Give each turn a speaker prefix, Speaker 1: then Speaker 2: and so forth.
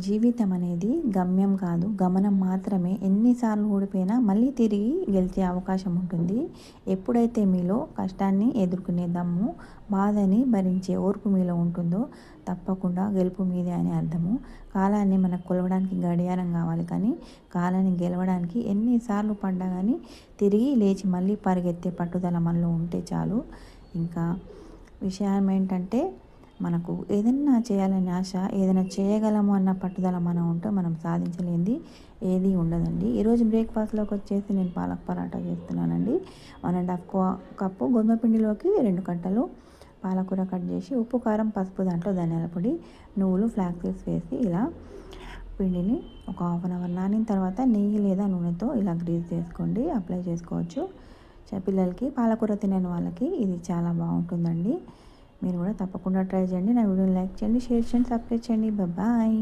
Speaker 1: జీవితం అనేది గమ్యం కాదు, గమనం మాత్రమే. ఎన్నిసార్లు ఓడిపోయినా మళ్ళీ తిరిగి గెలిచే అవకాశం ఉంటుంది. ఎప్పుడైతే మీలో కష్టాన్ని ఎదుర్కొనే దమ్ము, బాధని భరించే ఓర్పు మీలో ఉంటుందో తప్పకుండా గెలుపు మీదే అని అర్థము. కాలాన్ని మనకు కొలవడానికి గడియారం కావాలి, కానీ కాలాన్ని గెలవడానికి ఎన్నిసార్లు పడ్డా కానీ తిరిగి లేచి మళ్ళీ పరిగెత్తే పట్టుదల మనలో ఉంటే చాలు. ఇంకా విషయం ఏంటంటే, మనకు ఏదైనా చేయాలనే ఆశ, ఏదైనా చేయగలము అన్న పట్టుదల మనం ఉంటే మనం సాధించలేనిది ఏది ఉండదండి. ఈరోజు బ్రేక్ఫాస్ట్లోకి వచ్చేసి నేను పాలక్ పరాటా చేస్తున్నానండి. 1½ కప్పు గోధుమ పిండిలోకి 2 కట్టలు పాలకూర కట్ చేసి, ఉప్పు, కారం, పసుపు, దాంట్లో ధనియాల పొడి, నువ్వులు, ఫ్లాక్స్ సీడ్స్ వేసి ఇలా పిండిని ఒక హాఫ్ అన్ అవర్ నానిన తర్వాత నెయ్యి లేదా నూనెతో ఇలా గ్రీస్ చేసుకోండి, అప్లై చేసుకోవచ్చు. పిల్లలకి, పాలకూర తినని వాళ్ళకి ఇది చాలా బాగుంటుందండి. మీరు కూడా తప్పకుండా ట్రై చేయండి. నా వీడియోని లైక్ చేయండి, షేర్ చేయండి, సబ్స్క్రైబ్ చేయండి. బాయ్.